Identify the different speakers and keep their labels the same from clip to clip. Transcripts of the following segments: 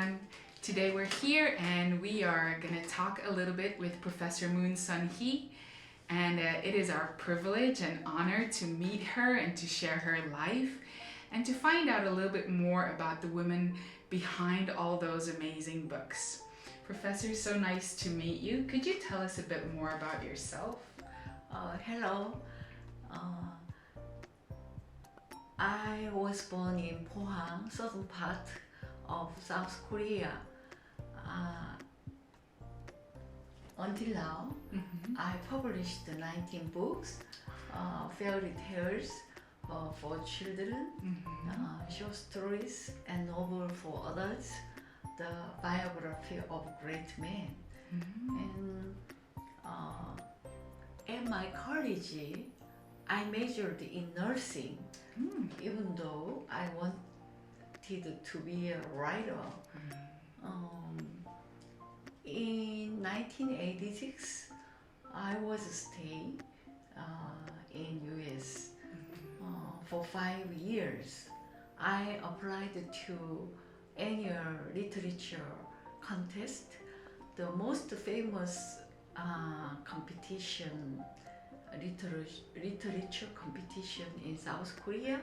Speaker 1: everyone. Today we're here and we are going to talk a little bit with Professor Moon SeonHee, and it is our privilege and honor to meet her and to share her life and to find out a little bit more about the women behind all those amazing books. Professor, so nice to meet you. Could you tell us a bit more about yourself?
Speaker 2: Hello. I was born in Pohang, southern part of South Korea. Until now, I published 19 books, fairy tales for children, short stories and novel for adults, the biography of great men. And at my college, I majored in nursing, even though I wanted to be a writer. In 1986, I was staying in US for 5 years. I applied to annual literature contest, the most famous literature competition in South Korea.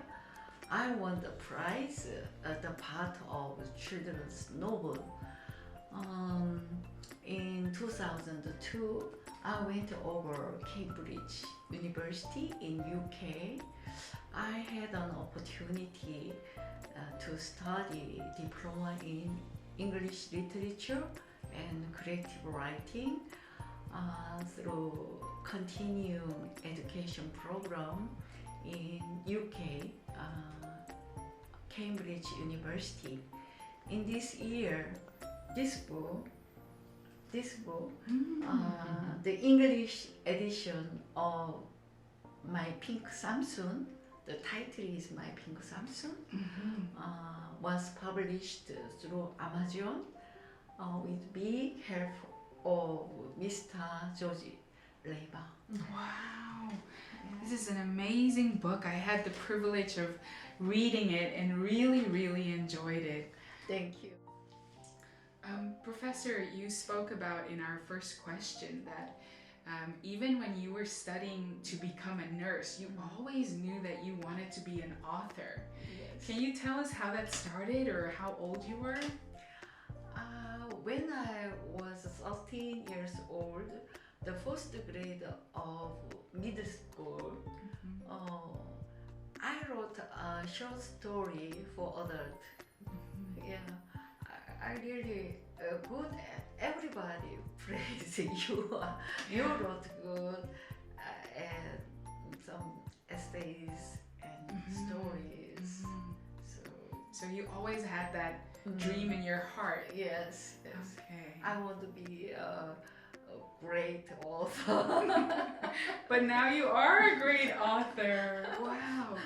Speaker 2: I won the prize at the part of children's novel. In 2002, I went over Cambridge University in UK. I had an opportunity to study diploma in English literature and creative writing through continuing education program in UK, Cambridge University. In this year, this book, the English edition of My Pink Samson, the title is My Pink Samson, was published through Amazon with big help of Mr. George Leiba.
Speaker 1: Wow, this is an amazing book. I had the privilege of reading it and really enjoyed it.
Speaker 2: Thank you.
Speaker 1: Professor, you spoke about in our first question that even when you were studying to become a nurse, you always knew that you wanted to be an author.
Speaker 2: Yes.
Speaker 1: Can you tell us how that started or how old you were?
Speaker 2: When I was 13 years old, the first grade of middle school, I wrote a short story for adults. Yeah, I really good at everybody praise you. You wrote good and some essays and stories.
Speaker 1: So you always had that dream in your heart.
Speaker 2: Yes.
Speaker 1: Okay.
Speaker 2: I want to be a great author.
Speaker 1: But now you are a great author. Wow.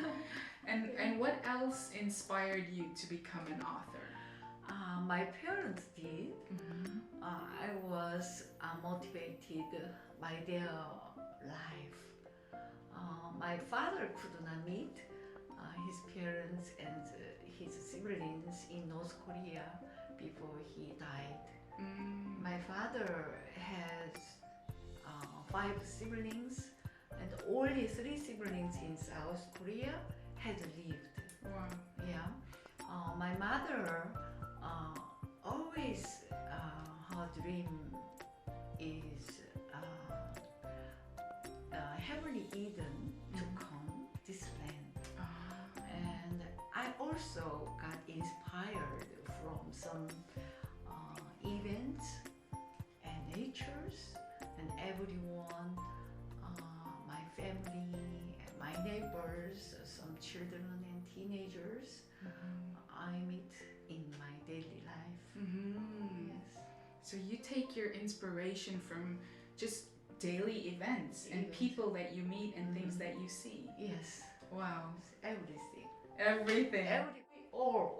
Speaker 1: And what else inspired you to become an author?
Speaker 2: My parents did. I was motivated by their life. My father could not meet his parents and his siblings in North Korea before he died. My father has 5 siblings, and only 3 siblings in South Korea had lived.
Speaker 1: Wow.
Speaker 2: Yeah. My mother always her dream is heavenly Eden to come this land. And I also got inspired from some events and natures and everyone, my family and my neighbors, some children and teenagers I meet in my daily life. Yes.
Speaker 1: So you take your inspiration from just daily events and people that you meet and things that you see.
Speaker 2: Yes.
Speaker 1: Wow.
Speaker 2: Everything.
Speaker 1: Everything.
Speaker 2: All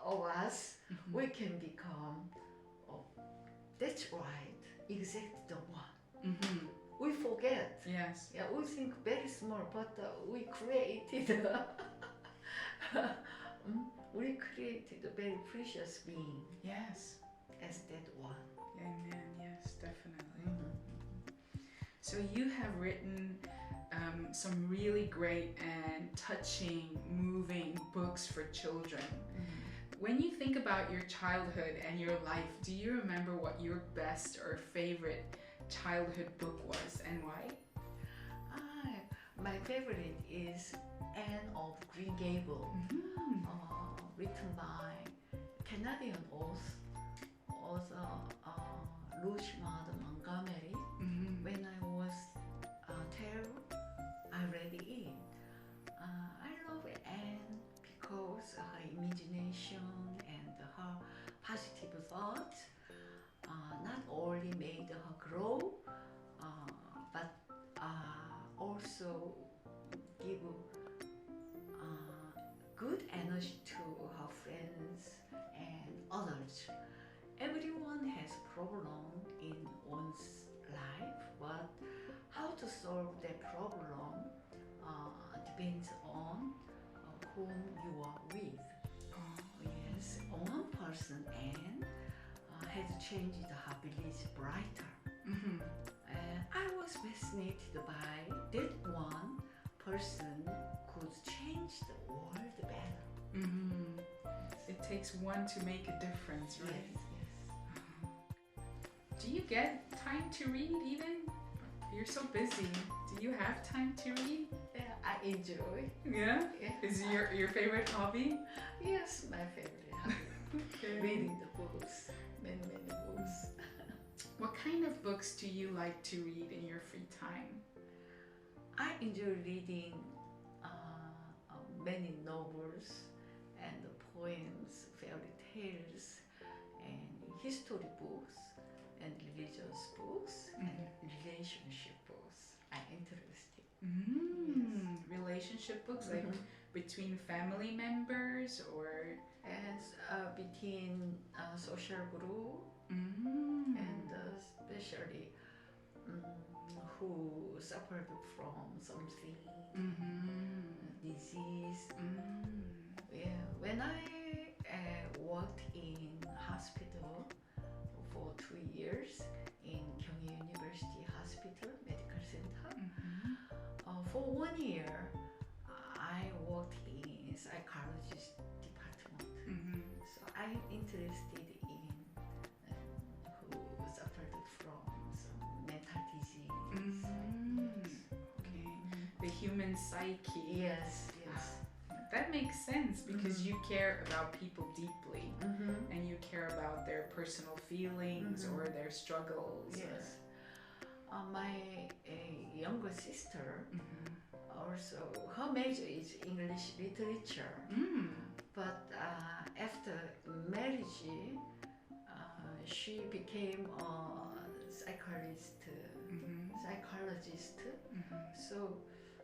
Speaker 2: of us, we can become, that's right, exactly the one. We forget.
Speaker 1: Yes.
Speaker 2: Yeah, we think very small, but we created we created a very precious being
Speaker 1: Yes.
Speaker 2: as that one.
Speaker 1: Amen. Yes, definitely. So you have written some really great and touching, moving books for children. When you think about your childhood and your life, do you remember what your best or favorite childhood book was and why?
Speaker 2: My favorite is Anne of Green Gable, written by Canadian author Rosemary Montgomery. When I was 12, I read it. I love Anne because her imagination and her positive thoughts not only made her grow, but also give good energy to her friends and others. Everyone has a problem in one's life, but how to solve that problem depends on whom you are with. Yes, one person, Anne, has changed her village brighter. I was fascinated by that one person could change the world better.
Speaker 1: It takes one to make a difference, right?
Speaker 2: Yes,
Speaker 1: Do you get time to read even? You're so busy. Do you have time to read?
Speaker 2: yeah, I enjoy.
Speaker 1: Yeah?
Speaker 2: Yeah.
Speaker 1: Is it your favorite hobby?
Speaker 2: Yes, my favorite hobby.
Speaker 1: Okay.
Speaker 2: Reading the books, many books.
Speaker 1: What kind of books do you like to read in your free time?
Speaker 2: I enjoy reading many novels and poems, fairy tales, and history books, and religious books, and relationship books. I'm interested.
Speaker 1: Relationship books, like between family members or?
Speaker 2: And between social group, and especially who suffered from something, disease. Yeah, when I worked in hospital for 2 years in Kyung University Hospital Medical Center, for 1 year I worked in psychologist department. So I'm interested in who suffered from some mental disease.
Speaker 1: Okay. The human psyche.
Speaker 2: Yes.
Speaker 1: That makes sense because you care about people deeply and you care about their personal feelings or their struggles.
Speaker 2: Yes. My younger sister also, her major is English literature. But after marriage, she became a psychologist. So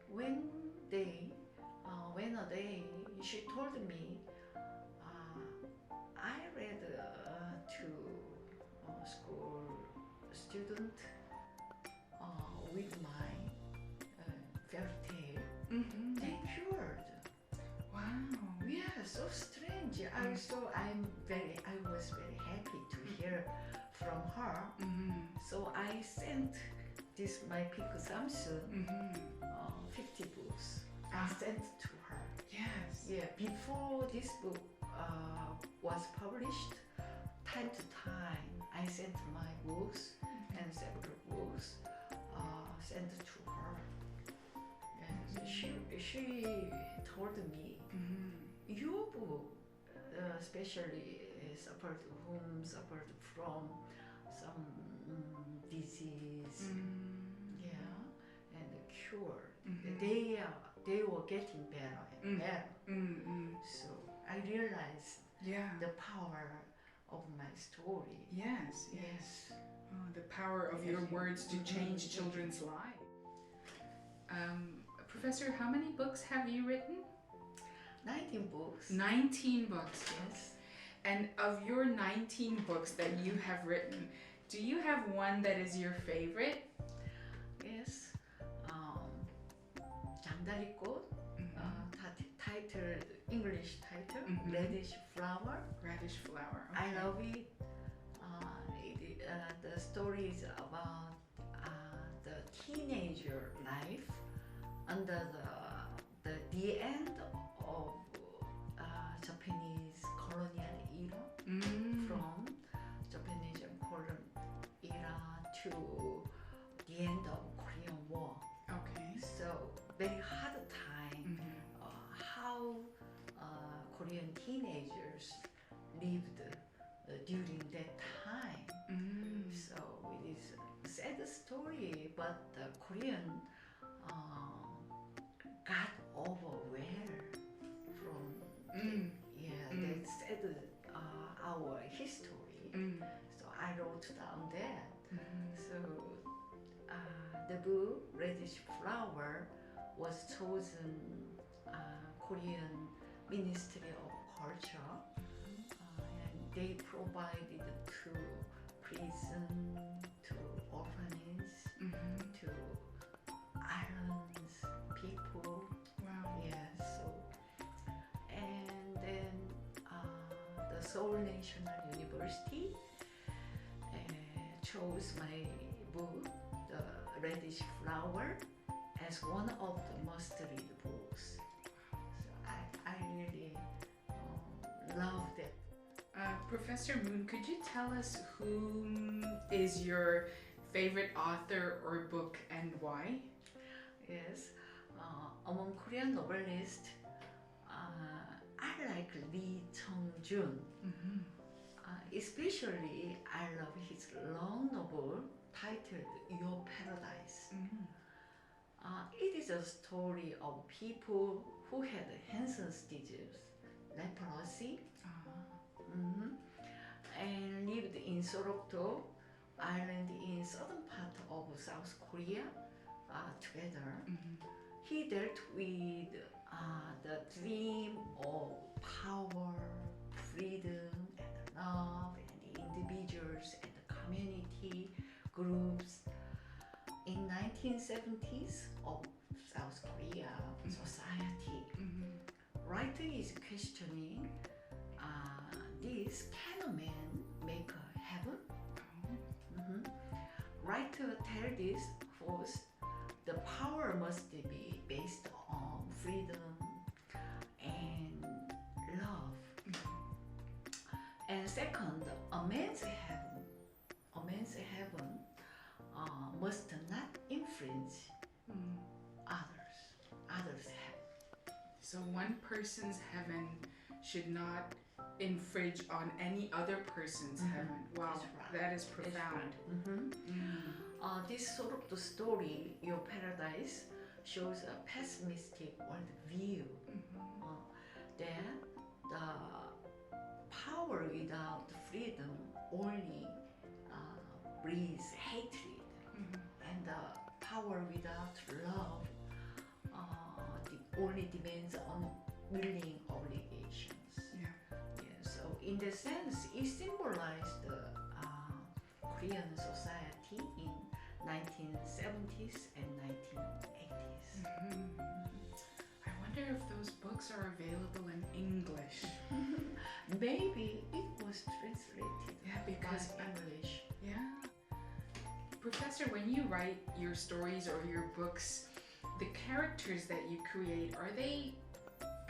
Speaker 2: when a day she told me, I read to school student with my fairy tale. They cured.
Speaker 1: Wow.
Speaker 2: Yeah, so strange. I was very happy to hear from her. So I sent this my Piku Samsung 50 books. I sent to her.
Speaker 1: Yes.
Speaker 2: Yeah, before this book was published, time to time I sent my books and several books sent to her. And she told me, your book especially suffered from some disease, and cured. They were getting better and better. So I realized the power of my story.
Speaker 1: Yes. Oh, the power of your words to change children's lives. Professor, how many books have you written?
Speaker 2: 19 books.
Speaker 1: 19 books.
Speaker 2: Yes.
Speaker 1: And of your 19 books that you have written, do you have one that is your favorite?
Speaker 2: Yes. 장다리꽃, titled English English title,
Speaker 1: Mhm.
Speaker 2: Reddish Flower.
Speaker 1: Radish flower.
Speaker 2: I
Speaker 1: Okay.
Speaker 2: love it. The story is about the teenager life under the end of Japanese colonial era,
Speaker 1: Mm.
Speaker 2: from Japanese colonial era to the end of Korean War.
Speaker 1: Okay.
Speaker 2: So very hard time.
Speaker 1: Mhm.
Speaker 2: How Korean teenagers lived during that time.
Speaker 1: Mm.
Speaker 2: So it is a sad story, but the Korean got over well from
Speaker 1: Mm.
Speaker 2: that sad our history.
Speaker 1: Mm.
Speaker 2: So I wrote down that.
Speaker 1: Mhm.
Speaker 2: So the book Reddish Flower was chosen Korean Ministry of Culture, and they provided to prison, to orphanage,
Speaker 1: Mhm.
Speaker 2: to islands people.
Speaker 1: Wow.
Speaker 2: Yes, so and then the Seoul National University chose my book, The Reddish Flower, as one of the must-read books. So I really love that.
Speaker 1: Professor Moon, could you tell us who is your favorite author or book and why?
Speaker 2: Yes, among Korean novelists, I like Lee Chung-jun.
Speaker 1: Mm-hmm.
Speaker 2: Especially, I love his long novel titled Your Paradise.
Speaker 1: Mm-hmm.
Speaker 2: It is a story of people who had Hansen's disease, leprosy, and lived in Sorokdo Island in southern part of South Korea together.
Speaker 1: Mm-hmm.
Speaker 2: He dealt with the dream of power, freedom, and love, and the individuals and the community groups in 1970s of South Korea society.
Speaker 1: Mm-hmm.
Speaker 2: Writer is questioning this: can a man make a heaven? Writer tells this first, the power must be based on freedom and love. And second, a man's heaven must not infringe
Speaker 1: Mm.
Speaker 2: others' heaven.
Speaker 1: So one person's heaven should not infringe on any other person's heaven. Wow,
Speaker 2: That's right.
Speaker 1: that is
Speaker 2: That's
Speaker 1: profound.
Speaker 2: right. This sort of the story, Your Paradise, shows a pessimistic worldview. That the power without freedom only breeds hatred, and the power without love only demands unwilling obligations.
Speaker 1: Yeah.
Speaker 2: Yeah, so in the sense, it symbolized the Korean society in 1970s and 1980s.
Speaker 1: I wonder if those books are available in English.
Speaker 2: Maybe it was translated
Speaker 1: Yeah, because
Speaker 2: by English.
Speaker 1: yeah. Professor, when you write your stories or your books, the characters that you create, are they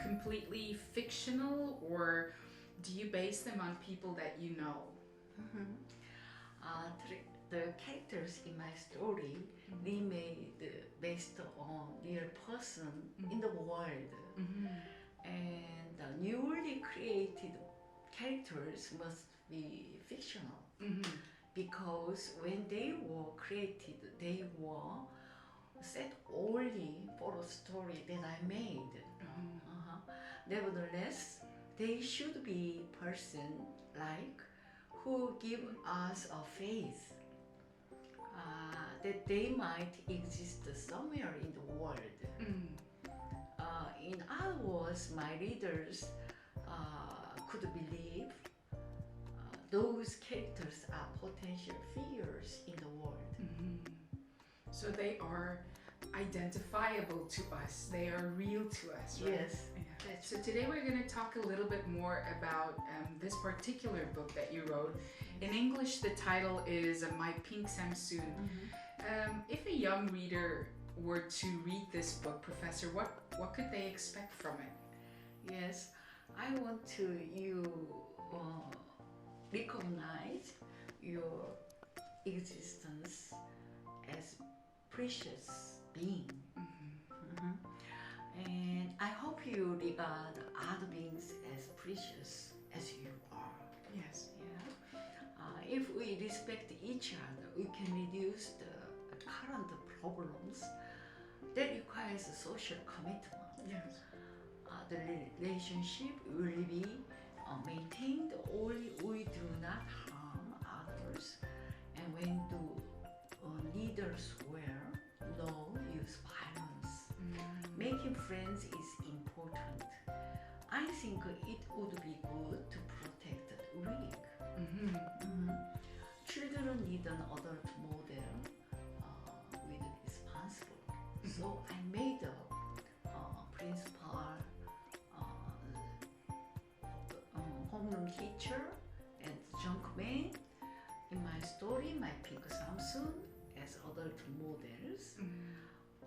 Speaker 1: completely fictional or do you base them on people that you know?
Speaker 2: The characters in my story remade based on real person in the world, and the newly created characters must be fictional because when they were created, they were set only for a story that I made. Nevertheless, they should be person-like who give us a faith that they might exist somewhere in the world. In other words, my readers could believe those characters are potential figures in the world.
Speaker 1: So they are identifiable to us. They are real to us, right?
Speaker 2: Yes,
Speaker 1: Yeah.
Speaker 2: That's
Speaker 1: So today we're going to talk a little bit more about this particular book that you wrote. In English, the title is My Pink Samsoon. If a young reader were to read this book, Professor, what could they expect from it?
Speaker 2: Yes, I want to you recognize your existence as precious being. And I hope you regard other beings as precious as you are.
Speaker 1: Yes.
Speaker 2: Yeah. If we respect each other, we can reduce the current problems that requires social commitment.
Speaker 1: Yes.
Speaker 2: The relationship will be maintained only we do not harm others, and when do leaders swear no use violence. Making friends is important. I think it would be good to protect the weak. Children need an adult model with responsible. So I made a principal, homeroom teacher, and junkman in my story, my pink Samsung, as adult models.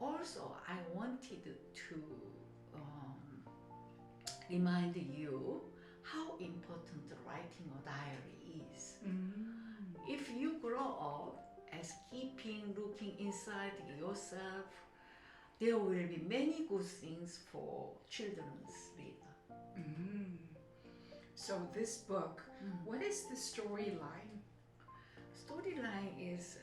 Speaker 2: Also, I wanted to remind you how important writing a diary is. If you grow up as keeping looking inside yourself, there will be many good things for children's reader.
Speaker 1: So this book, what is the storyline?
Speaker 2: Storyline is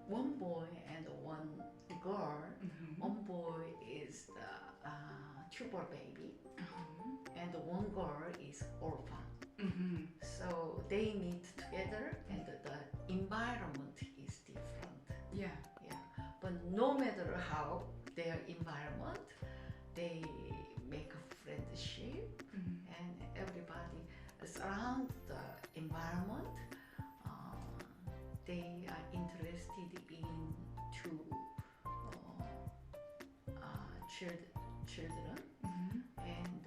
Speaker 2: one boy and one girl. One boy is the tuber baby, and one girl is orphan. So they meet together, and the environment is different.
Speaker 1: Yeah.
Speaker 2: But no matter how their environment, they make a friendship, and everybody around the environment, they are interested in two children, and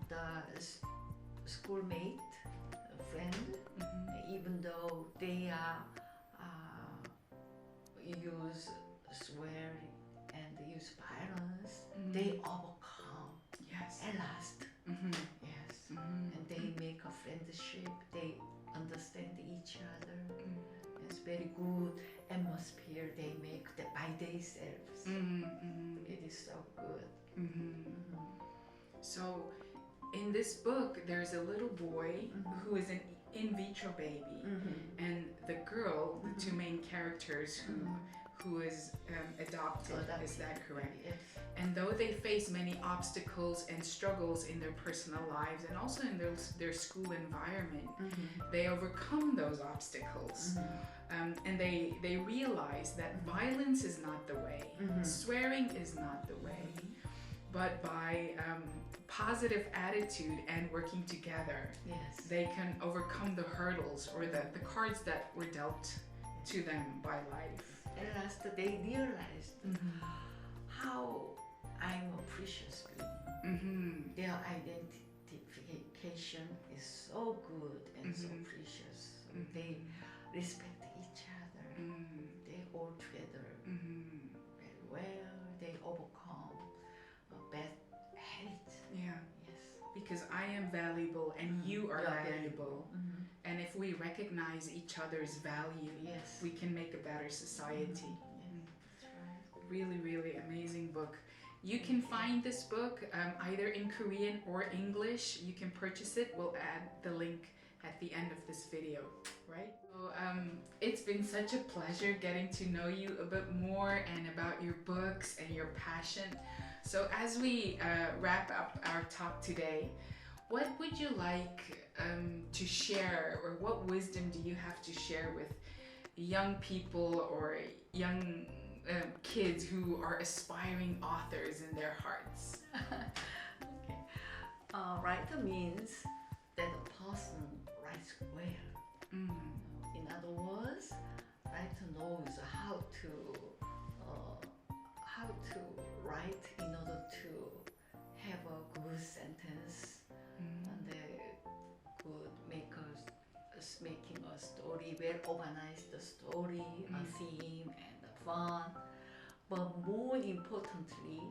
Speaker 2: the schoolmate friend, even though they are use swear and use violence, they overcome.
Speaker 1: Yes.
Speaker 2: At last. Yes. And they make a friendship, they understand each other. It's very good atmosphere they make by themselves. It is so good.
Speaker 1: So in this book, there's a little boy who is an in vitro baby, and the girl, the two main characters who is adopted. Is that correct?
Speaker 2: Yes.
Speaker 1: And though they face many obstacles and struggles in their personal lives and also in their school environment, they overcome those obstacles. And they realize that violence is not the way, swearing is not the way, but by positive attitude and working together, they can overcome the hurdles or the cards that were dealt to them by life.
Speaker 2: At last they realized how I'm a precious being. Their identification is so good and so precious. So they respect each other. They all together very well. They overcome bad habits.
Speaker 1: Yeah.
Speaker 2: Yes.
Speaker 1: Because I am valuable and you are valuable. And if we recognize each other's value, we can make a better society.
Speaker 2: That's right.
Speaker 1: Really, really amazing book. You can find this book either in Korean or English. You can purchase it. We'll add the link at the end of this video, right? So it's been such a pleasure getting to know you a bit more and about your books and your passion. So as we wrap up our talk today, what would you like to share, or what wisdom do you have to share with young people or young kids who are aspiring authors in their hearts?
Speaker 2: Okay. Writer means that a person writes well. In other words, writer knows how to write in order to story, well organized story, a theme, and the fun. But more importantly,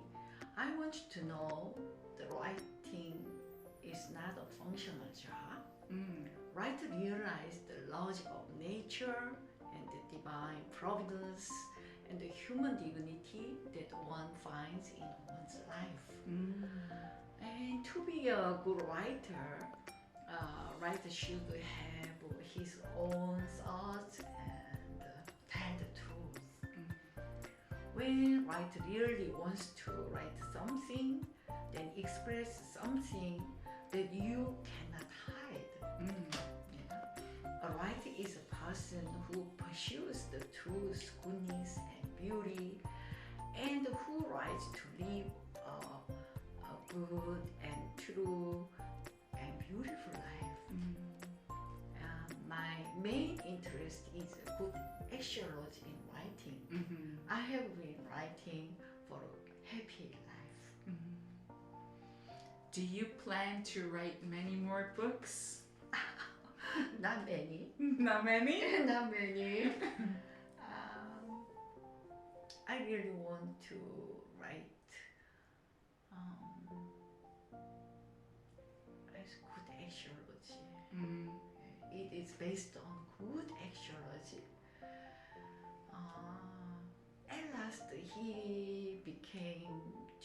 Speaker 2: I want you to know the writing is not a functional job. Writer realize the logic of nature and the divine providence and the human dignity that one finds in one's life. And to be a good writer, writer should have his own thoughts and tell the truth. When writer really wants to write something, then express something that you cannot hide. A writer is a person who pursues the truth, goodness, and beauty, and who writes to live a good and true and beautiful life. My main interest is good axiology in writing. I have been writing for a happy life.
Speaker 1: Do you plan to write many more books?
Speaker 2: Not many.
Speaker 1: Not many?
Speaker 2: Not many. I really want to write as good axiology. It is based on good axiology. At last, he became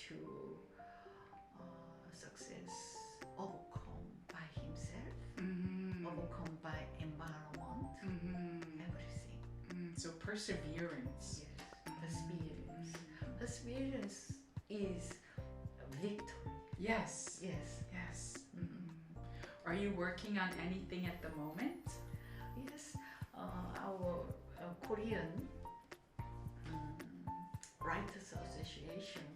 Speaker 2: to success overcome by himself, overcome by environment, everything.
Speaker 1: So perseverance.
Speaker 2: Yes, perseverance is victory.
Speaker 1: Yes.
Speaker 2: Yes.
Speaker 1: Yes. Are you working on anything at the moment?
Speaker 2: Yes, our Korean Writers Association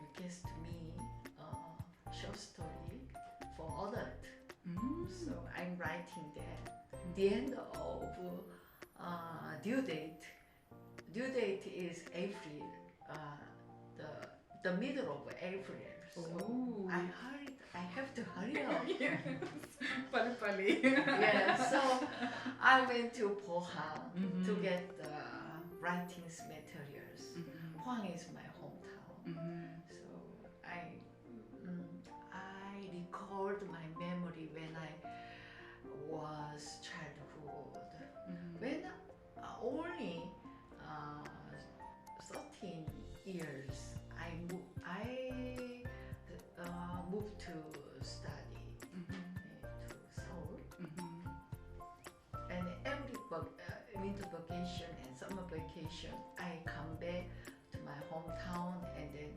Speaker 2: requested me a short story for adult. So I'm writing that. The end of due date. Due date is April, the middle of April. So I have to hurry up.
Speaker 1: Yes. Pali.
Speaker 2: Yeah, so I went to Pohang to get the writing materials. Pohang is my hometown. So I record my memory when I was childhood. When only 13 years, I moved to study to Seoul. And every winter vacation and summer vacation, I come back to my hometown, and then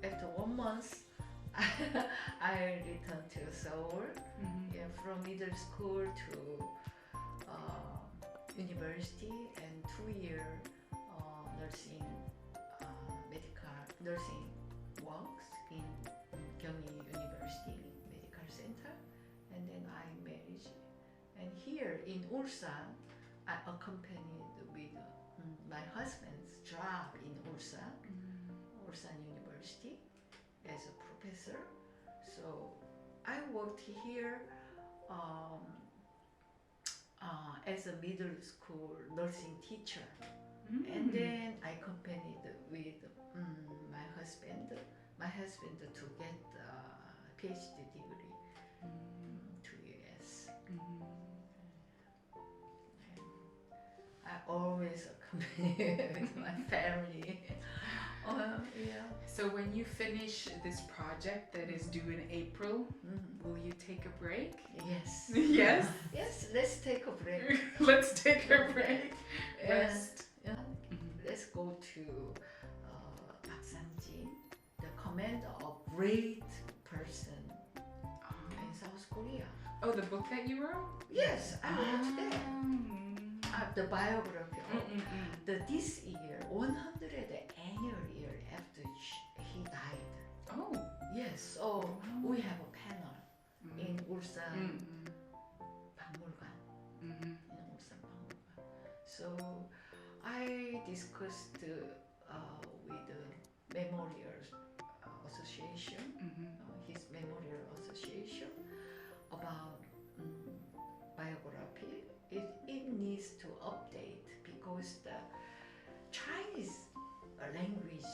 Speaker 2: after 1 month, I returned to Seoul. Yeah, from middle school to university, and 2-year nursing nursing works in Gyeonggi University Medical Center, and then I married. And here in Ulsan, I accompanied with my husband's job in Ulsan University as a professor. So I worked here as a middle school nursing teacher. And then I accompanied with my husband to get a PhD degree to US. I always accompany with my family. Yeah.
Speaker 1: So when you finish this project that is due in April, will you take a break?
Speaker 2: Yes.
Speaker 1: Yes?
Speaker 2: Yes, let's take a break.
Speaker 1: Let's take a break. Rest.
Speaker 2: Let's go to Park Sang-jin, the commander of great person in South Korea.
Speaker 1: Oh, the book that you wrote?
Speaker 2: Yes, I wrote that. The biography of this year, 100th annual year after he died.
Speaker 1: Oh.
Speaker 2: Yes, so we have a panel in Ulsan 박물관. In Ulsan 박물관. So I discussed with the Memorial Association, his Memorial Association, about biography. It Chinese language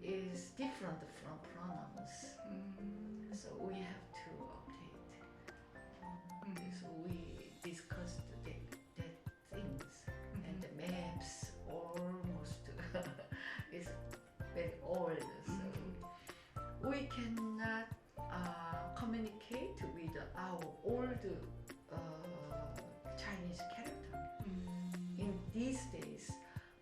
Speaker 2: is different from pronouns. So we have to update. So we discussed that things and the maps almost is very old. So we cannot communicate with our old Chinese character. In these days,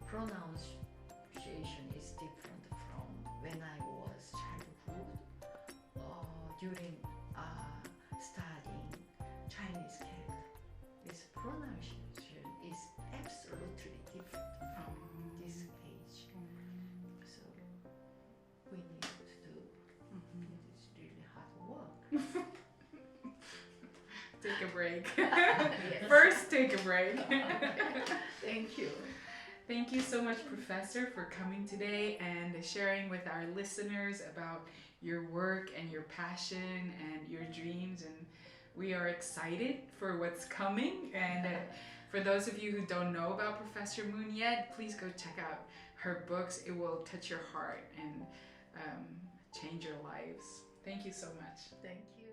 Speaker 2: pronunciation is different from when I was childhood. During studying Chinese character, this pronunciation is absolutely different from this age. So we need to do. It is really hard work.
Speaker 1: Take a break.
Speaker 2: Yes.
Speaker 1: First, take a break.
Speaker 2: Thank you.
Speaker 1: Thank you so much, Professor, for coming today and sharing with our listeners about your work and your passion and your dreams. And we are excited for what's coming. And for those of you who don't know about Professor Moon yet, please go check out her books. It will touch your heart and change your lives. Thank you so much.
Speaker 2: Thank you.